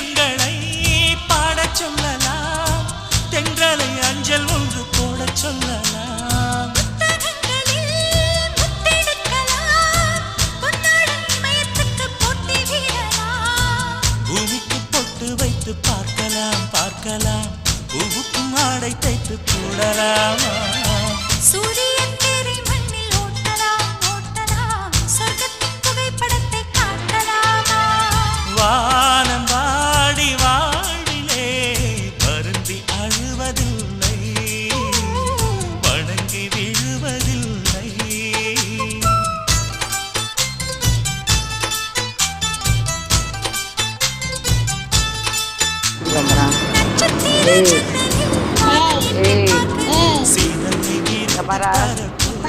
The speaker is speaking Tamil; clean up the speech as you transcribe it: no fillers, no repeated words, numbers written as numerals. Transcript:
கீதங்களை பாடச் சொல்லலாம், தென்றலை அஞ்சல் ஒன்று போடச் சொல்லலாம். பூமிக்கு பொட்டு வைத்து பார்க்கலாம் பார்க்கலாம், பூவுக்கும் ஆடை தைத்து போடலாமா? சூரியன் தேரை மண்ணில் ஓட்டலாம் ஓட்டலாம், சொர்க்கத்தின் புகைப்படத்தை காட்டலாமா? வானம் வாடி வாழ்விலே வருந்தி அழுவதில்லை, வணங்கி விழுவதில்லை. நட்சத்திர ஜன்னலில் வானில் எட்டி பார்க்கிறேன். சீதத்தை Para